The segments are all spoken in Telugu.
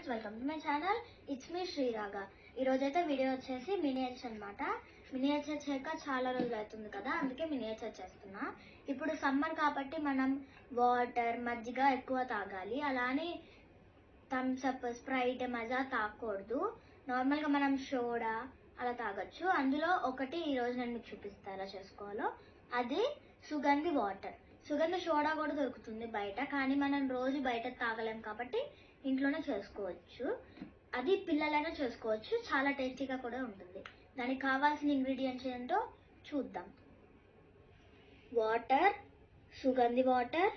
Friends, welcome to my channel. It's me Sreeraga. ఈరోజైతే వీడియో వచ్చేసి మినియేచర్ అనమాట. మినియేచర్ చేయక చాలా రోజులు అవుతుంది కదా, అందుకే మినియేచర్ చేస్తున్నా. ఇప్పుడు సమ్మర్ కాబట్టి మనం వాటర్, మజ్జిగ ఎక్కువ తాగాలి. అలానే థమ్స్అప్, స్ప్రైట్, మజా తాగకూడదు. నార్మల్గా మనం సోడా అలా తాగొచ్చు. అందులో ఒకటి ఈరోజు నేను మీకు చూపిస్తాను ఎలా చేసుకోవాలో. అది సుగంధి వాటర్. సుగంధ సోడా కూడా దొరుకుతుంది బయట, కానీ మనం రోజు బయట తాగలేం కాబట్టి ఇంట్లోనే చేసుకోవచ్చు. అది పిల్లలైనా చేసుకోవచ్చు, చాలా టేస్టీగా కూడా ఉంటుంది. దానికి కావాల్సిన ఇంగ్రీడియంట్స్ ఏంటో చూద్దాం. వాటర్, సుగంధి వాటర్,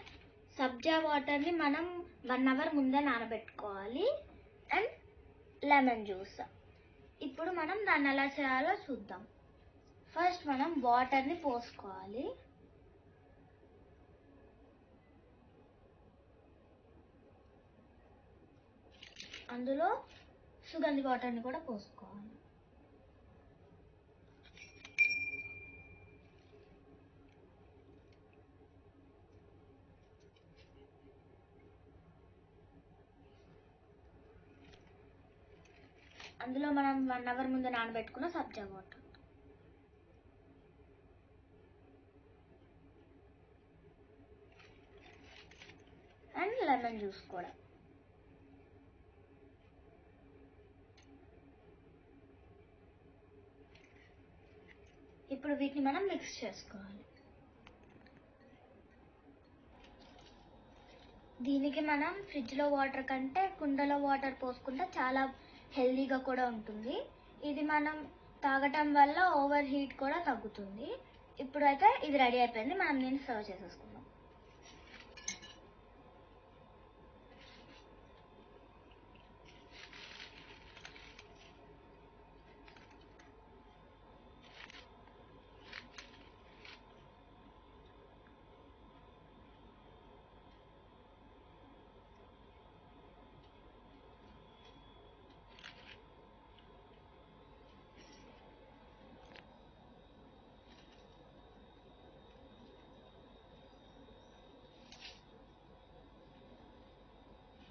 సబ్జా వాటర్ని మనం 1 అవర్ ముందే నానబెట్టుకోవాలి. And lemon juice. ఇప్పుడు మనం దాన్ని ఎలా చేయాలో చూద్దాం. ఫస్ట్ మనం వాటర్ని పోసుకోవాలి. అందులో సుగంధి వాటర్ని కూడా పోసుకోవాలి. అందులో మనం 1 అవర్ ముందు నానబెట్టుకున్న సబ్జా వాటర్, అండ్ లెమన్ జ్యూస్ కూడా. ఇప్పుడు వీటిని మనం మిక్స్ చేసుకోవాలి. దీనికి మనం ఫ్రిడ్జ్లో వాటర్ కంటే కుండలో వాటర్ పోసుకుంటే చాలా హెల్దీగా కూడా ఉంటుంది. ఇది మనం తాగటం వల్ల ఓవర్ హీట్ కూడా తగ్గుతుంది. ఇప్పుడైతే ఇది రెడీ అయిపోయింది, మనం దీన్ని సర్వ్ చేసేసుకుందాం.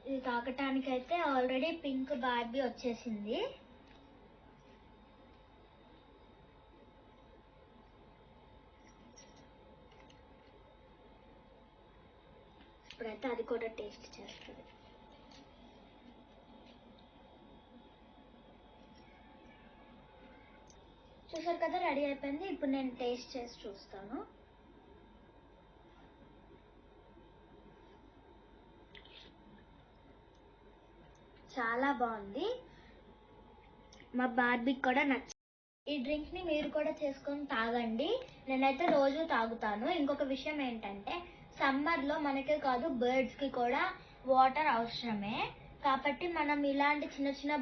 ఇది తాగటానికైతే ఆల్రెడీ పింక్ బార్బీ వచ్చేసింది. ఇప్పుడైతే అది కూడా టేస్ట్ చేస్తుంది. చూసారు కదా, రెడీ అయిపోయింది. ఇప్పుడు నేను టేస్ట్ చేసి చూస్తాను. చాలా బాగుంది, మా బార్బీకి కూడా నచ్చింది. ఈ డ్రింక్ని మీరు కూడా చేసుకొని తాగండి. నేనైతే రోజు తాగుతాను. ఇంకొక విషయం ఏంటంటే, సమ్మర్లో మనకే కాదు బర్డ్స్కి కూడా వాటర్ అవసరమే. కాబట్టి మనం ఇలాంటి చిన్న చిన్న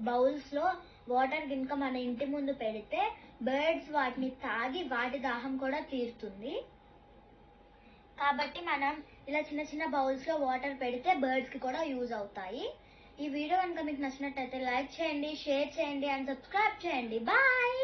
బౌల్స్లో వాటర్ కనుక మన ఇంటి ముందు పెడితే బర్డ్స్ వాటిని తాగి వాటి దాహం కూడా తీరుతుంది. కాబట్టి మనం ఇలా చిన్న చిన్న బౌల్స్లో వాటర్ పెడితే బర్డ్స్కి కూడా యూజ్ అవుతాయి. ఈ వీడియో కనుక మీకు నచ్చినట్టయితే లైక్ చేయండి, షేర్ చేయండి అండ్ సబ్స్క్రైబ్ చేయండి. బాయ్.